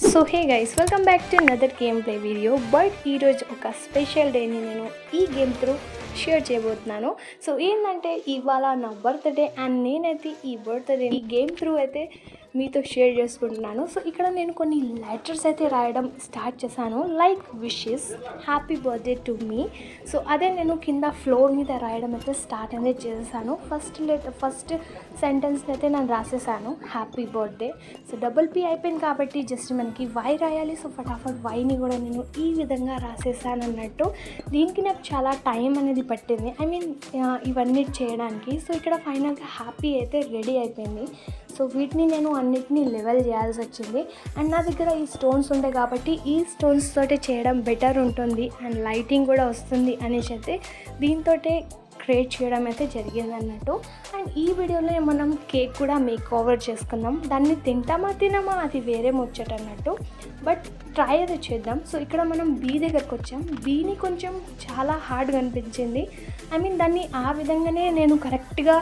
So hey guys, welcome back to another game play video. But ఈరోజు ఒక special డేని నేను ఈ గేమ్ త్రూ షేర్ చేయబోతున్నాను. సో ఏంటంటే ఇవాళ నా బర్త్డే అండ్ నేనైతే ఈ బర్త్డే ఈ గేమ్ త్రూ అయితే మీతో షేర్ చేసుకుంటున్నాను. సో ఇక్కడ నేను కొన్ని లెటర్స్ అయితే రాయడం స్టార్ట్ చేశాను, like wishes, happy birthday to me. So అదే నేను కింద ఫ్లోర్ మీద రాయడం అయితే స్టార్ట్ అనేది చేసేసాను. ఫస్ట్ సెంటెన్స్ అయితే నేను రాసేసాను happy birthday. So double P అయిపోయింది కాబట్టి జస్ట్ మనకి వై రాయాలి. సో ఫటాఫట్ వైని కూడా నేను ఈ విధంగా రాసేసాను అన్నట్టు. దీనికి నాకు చాలా టైం అనేది పట్టింది, ఇవన్నీ చేయడానికి. సో ఇక్కడ ఫైనల్గా హ్యాపీ అయితే రెడీ అయిపోయింది. సో వీటిని నేను అన్నిటినీ లెవెల్ చేయాల్సి వచ్చింది. అండ్ నా దగ్గర ఈ స్టోన్స్ ఉంటాయి కాబట్టి ఈ స్టోన్స్ తోటి చేయడం బెటర్ ఉంటుంది అండ్ లైటింగ్ కూడా వస్తుంది అనేసి అయితే దీంతో క్రియేట్ చేయడం అయితే జరిగింది అన్నట్టు. అండ్ ఈ వీడియోలో మనం కేక్ కూడా మేక్ ఓవర్ చేసుకుందాం. దాన్ని తినమా అది వేరే ముచ్చట అన్నట్టు, బట్ ట్రై అయితే చేద్దాం. సో ఇక్కడ మనం బీ దగ్గరకు వచ్చాం. బీని కొంచెం చాలా హార్డ్గా అనిపించింది. దాన్ని ఆ విధంగానే నేను కరెక్ట్గా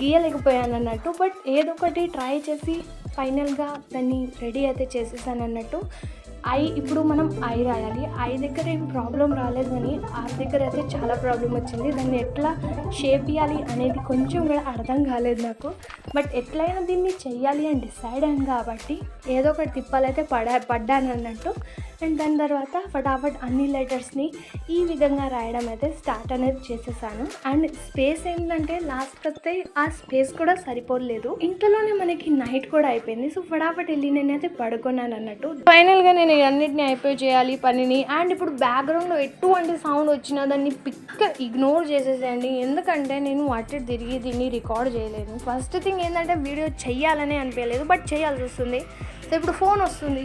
గీయలేకపోయాను అన్నట్టు. బట్ ఏదో ఒకటి ట్రై చేసి ఫైనల్గా దాన్ని రెడీ అయితే చేసేసాను అన్నట్టు. ఇప్పుడు మనం ఐ రాయాలి. ఐ దగ్గర ఏం ప్రాబ్లం రాలేదు, కానీ ఆర్ దగ్గర అయితే చాలా ప్రాబ్లం వచ్చింది. దాన్ని ఎట్లా షేప్ ఇవ్వాలి అనేది కొంచెం కూడా అర్థం కాలేదు నాకు. బట్ ఎట్లయినా దీన్ని చెయ్యాలి అని డిసైడ్ అయ్యాను కాబట్టి ఏదో ఒకటి తిప్పాలైతే పడ్డాను అన్నట్టు. అండ్ దాని తర్వాత ఫటాఫట్ అన్ని లెటర్స్ని ఈ విధంగా రాయడం అయితే స్టార్ట్ అనేది చేసేసాను. అండ్ స్పేస్ ఏంటంటే లాస్ట్కి వస్తే ఆ స్పేస్ కూడా సరిపోలేదు. ఇంట్లోనే మనకి నైట్ కూడా అయిపోయింది. సో ఫటాఫట్ వెళ్ళి నేనైతే పడుకున్నాను అన్నట్టు. ఫైనల్గా నేను అన్నిటిని అయిపోయి చేయాలి పనిని. అండ్ ఇప్పుడు బ్యాక్గ్రౌండ్లో ఎటువంటి సౌండ్ వచ్చినా దాన్ని ఇగ్నోర్ చేసేసేయండి, ఎందుకంటే నేను అటు తిరిగి దీన్ని రికార్డ్ చేయలేను. ఫస్ట్ థింగ్ ఏంటంటే వీడియో చెయ్యాలనే అనిపించలేదు, బట్ చేయాల్సి వస్తుంది. సో ఇప్పుడు ఫోన్ వస్తుంది,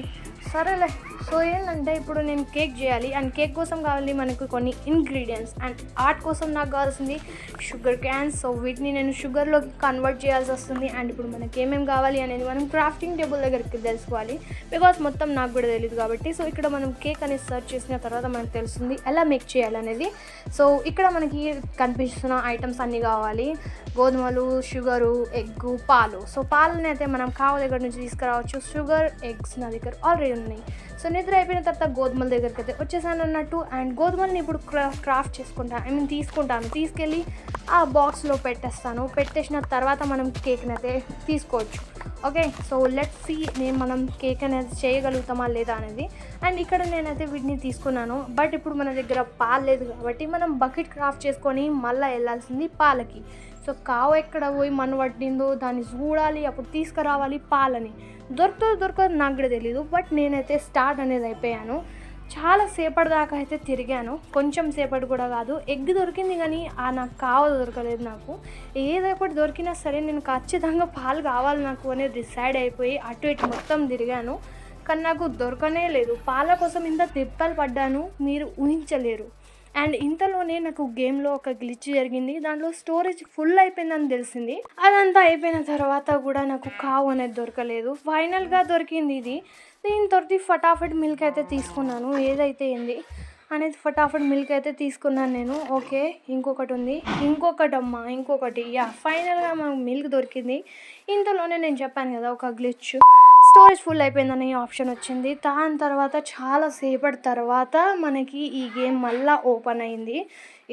సరేలే. సో ఏంటంటే ఇప్పుడు నేను కేక్ చేయాలి అండ్ కేక్ కోసం కావాలి మనకు కొన్ని ఇంగ్రీడియంట్స్. అండ్ ఆర్ట్ కోసం నాకు కావాల్సింది షుగర్ క్యాన్స్. సో వీటిని నేను షుగర్లోకి కన్వర్ట్ చేయాల్సి వస్తుంది. అండ్ ఇప్పుడు మనకి ఏమేమి కావాలి అనేది మనం క్రాఫ్టింగ్ టేబుల్ దగ్గరికి తెలుసుకోవాలి, బికాస్ మొత్తం నాకు కూడా తెలియదు కాబట్టి. సో ఇక్కడ మనం కేక్ అనేది సర్చ్ చేసిన తర్వాత మనకు తెలుస్తుంది ఎలా మేక్ చేయాలనేది. సో ఇక్కడ మనకి కనిపిస్తున్న ఐటమ్స్ అన్నీ కావాలి: గోధుమలు, షుగరు, ఎగ్గు, పాలు. సో పాలని అయితే మనం కావ దగ్గర నుంచి తీసుకురావచ్చు. షుగర్, ఎగ్స్ నా దగ్గర ఆల్రెడీ ఉన్నాయి. సో నిద్ర అయిపోయిన తర్వాత గోధుమల దగ్గరికి అయితే వచ్చేసాను అన్నట్టు. అండ్ గోధుమలని ఇప్పుడు క్రాఫ్ట్ తీసుకుంటాను. తీసుకెళ్ళి ఆ బాక్స్లో పెట్టేసిన తర్వాత మనం కేక్ని అయితే తీసుకోవచ్చు. ఓకే, సో లెట్స్ సీ మనం కేక్ అనేది చేయగలుగుతామా లేదా అనేది. అండ్ ఇక్కడ నేనైతే వీటిని తీసుకున్నాను. బట్ ఇప్పుడు మన దగ్గర పాలు లేదు కాబట్టి మనం బకెట్ క్రాఫ్ట్ చేసుకొని మళ్ళీ వెళ్ళాల్సింది పాలకి. సో కావు ఎక్కడ పోయి పట్టిందో దాన్ని చూడాలి, అప్పుడు తీసుకురావాలి పాలని. దొరకదు నాకు కూడా తెలీదు. బట్ నేనైతే స్టార్ట్ అనేది అయిపోయాను. చాలా సేపటి దాకా అయితే తిరిగాను, కొంచెం సేపటి కూడా కాదు. ఎగ్ దొరికింది కానీ నాకు కావాలి దొరకలేదు. నాకు ఏదో ఒకటి దొరికినా సరే నేను ఖచ్చితంగా పాలు కావాలి నాకు అనేది డిసైడ్ అయిపోయి అటు ఇటు మొత్తం తిరిగాను, కానీ నాకు దొరకనే లేదు. పాల కోసం ఇంత తిప్పలు పడ్డాను, మీరు ఊహించలేరు. అండ్ ఇంతలోనే నాకు గేమ్లో ఒక గ్లిచ్ జరిగింది. దాంట్లో స్టోరేజ్ ఫుల్ అయిపోయిందని తెలిసింది. అదంతా అయిపోయిన తర్వాత కూడా నాకు కావు అనేది దొరకలేదు. ఫైనల్గా దొరికింది ఇది. దీంతో ఫటాఫట్ మిల్క్ అయితే తీసుకున్నాను. ఏదైతే ఏంది అనేది ఫటాఫట్ మిల్క్ అయితే తీసుకున్నాను నేను. ఓకే, ఇంకొకటి ఫైనల్గా మనకు మిల్క్ దొరికింది. ఇంతలోనే నేను చెప్పాను కదా ఒక గ్లిచ్, స్టోరేజ్ ఫుల్ అయిపోయిందని ఆప్షన్ వచ్చింది. దాని తర్వాత చాలా సేపటి తర్వాత మనకి ఈ గేమ్ మళ్ళీ ఓపెన్ అయింది.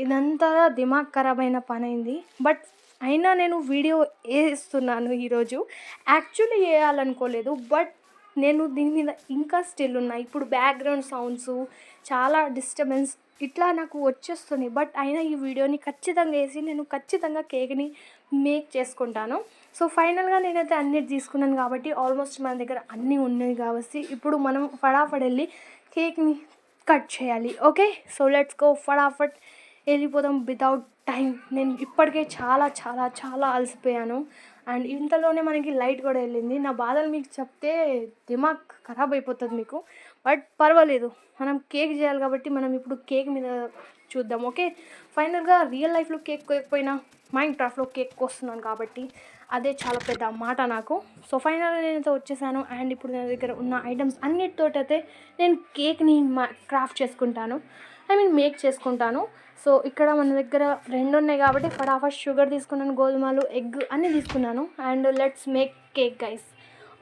ఇదంతా దిమాగ్ ఖరాబ్ అయిన పని అయింది. బట్ అయినా నేను వీడియో వేస్తున్నాను ఈరోజు. యాక్చువల్లీ వేయాలనుకోలేదు, బట్ నేను దీని మీద ఇంకా స్టిల్ ఉన్నా. ఇప్పుడు బ్యాక్గ్రౌండ్ సౌండ్స్, చాలా డిస్టర్బెన్స్ ఇట్లా నాకు వచ్చేస్తుంది. బట్ అయినా ఈ వీడియోని ఖచ్చితంగా వేసి నేను ఖచ్చితంగా కేక్ని మేక్ చేసుకుంటాను. సో ఫైనల్గా నేనైతే అన్నిటి తీసుకున్నాను కాబట్టి ఆల్మోస్ట్ మన దగ్గర అన్నీ ఉన్నాయి కాబట్టి ఇప్పుడు మనం ఫటాఫట్ వెళ్ళి కేక్ని కట్ చేయాలి. Okay, so let's go. ఫటాఫట్ వెళ్ళిపోదాం వితౌట్ టైం. నేను ఇప్పటికే చాలా చాలా చాలా అలసిపోయాను. అండ్ ఇంతలోనే మనకి లైట్ కూడా వెళ్ళింది. నా బాధలు మీకు చెప్తే దిమాగ్ ఖరాబ్ అయిపోతుంది మీకు, బట్ పర్వాలేదు. మనం కేక్ చేయాలి కాబట్టి మనం ఇప్పుడు కేక్ మీద చూద్దాం. ఓకే, ఫైనల్గా రియల్ లైఫ్లో కేక్ కోయకపోయినా మైండ్ క్రాఫ్ట్లో కేక్ కోస్తున్నాను కాబట్టి అదే చాలా పెద్ద మాట నాకు. సో ఫైనల్గా నేనైతే వచ్చేసాను. అండ్ ఇప్పుడు నా దగ్గర ఉన్న ఐటమ్స్ అన్నిటితోటైతే నేను కేక్ని క్రాఫ్ట్ చేసుకుంటాను, మేక్ చేసుకుంటాను. సో ఇక్కడ మన దగ్గర 2 ఉన్నాయి కాబట్టి ఫటాఫట్ షుగర్ తీసుకున్నాను, గోధుమలు, ఎగ్ అన్నీ తీసుకున్నాను. And let's make cake guys.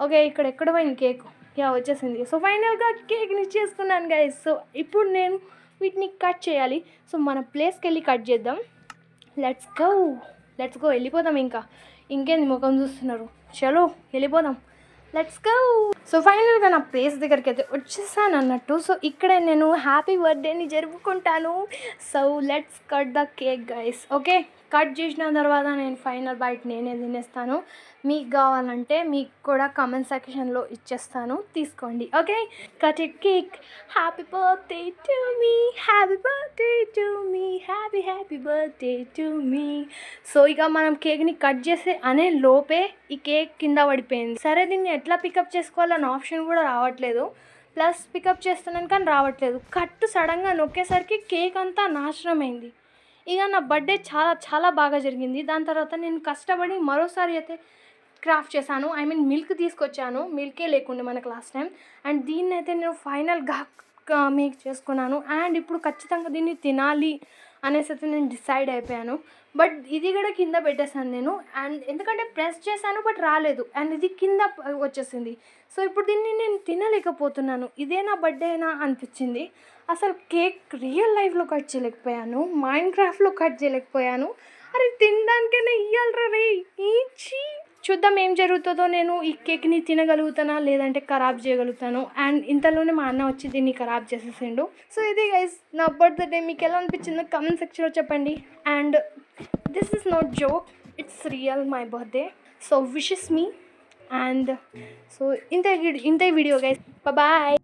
Okay, ఎక్కడ పోయింది కేక్? యా వచ్చేసింది. సో ఫైనల్గా కేక్ని చేసుకున్నాను గైస్. సో ఇప్పుడు నేను వీటిని కట్ చేయాలి. సో మన ప్లేస్కి వెళ్ళి కట్ చేద్దాం. లెట్స్ గో వెళ్ళిపోదాం. ఇంకేంది ముఖం చూస్తున్నారు, చలో వెళ్ళిపోదాం, లెట్స్ గో. సో ఫైనల్గా నా ప్లేస్ దగ్గరికి అయితే వచ్చేసాను అన్నట్టు. సో ఇక్కడే నేను హ్యాపీ బర్త్డేని జరుపుకుంటాను. So let's cut the cake guys. Okay, cut చేసిన తర్వాత నేను ఫైనల్ బైట్ నేనే తినేస్తాను. మీకు కావాలంటే మీకు కూడా కామెంట్ సెక్షన్లో ఇచ్చేస్తాను, తీసుకోండి. Okay, cut it cake. Happy birthday to me, happy birthday to me, happy birthday to me. So ఇక మనం కేక్ని కట్ చేసే అనే లోపే ఈ కేక్ కింద పడిపోయింది. సరే, దీన్ని ఎట్లా పికప్ చేసుకోవాలన్న ఆప్షన్ కూడా రావట్లేదు. ప్లస్ పికప్ చేస్తున్నాను కానీ రావట్లేదు. కట్ సడన్గా నొక్కేసరికి కేక్ అంతా నాశనం అయింది. ఇక నా బర్త్డే చాలా చాలా బాగా జరిగింది. దాని తర్వాత నేను కష్టపడి మరోసారి అయితే క్రాఫ్ట్ చేశాను. ఐ మీన్ మిల్క్ తీసుకొచ్చాను, మిల్కే లేకుండే మనకు లాస్ట్ టైం. అండ్ దీన్ని అయితే నేను ఫైనల్గా మేక్ చేసుకున్నాను. అండ్ ఇప్పుడు ఖచ్చితంగా దీన్ని తినాలి అనేసి అయితే నేను డిసైడ్ అయిపోయాను. బట్ ఇది కూడా కింద పెట్టేశాను నేను. అండ్ ఎందుకంటే ప్రెస్ చేశాను బట్ రాలేదు, అండ్ ఇది కింద వచ్చేసింది. సో ఇప్పుడు దీన్ని నేను తినలేకపోతున్నాను. ఇదే నా బర్త్డేనా అనిపించింది. అసలు కేక్ రియల్ లైఫ్లో కట్ చేయలేకపోయాను, మైండ్ క్రాఫ్ట్లో కట్ చేయలేకపోయాను. అరే తినడానికైనా ఇయ్యాలరా రే. ఈచి చూద్దాం ఏం జరుగుతుందో. నేను ఈ కేక్ని తినగలుగుతానా లేదంటే ఖరాబ్ చేయగలుగుతాను. అండ్ ఇంతలోనే మా అన్న వచ్చి దీన్ని ఖరాబ్ చేసేసిండు. సో ఇది గైస్ నా బర్త్డే. మీకు ఎలా అనిపించిందో కామెంట్ సెక్షన్లో చెప్పండి. And this is not joke, it's real my birthday. So wishes me. And so ఇంతే వీడియో గైస్. బాయ్.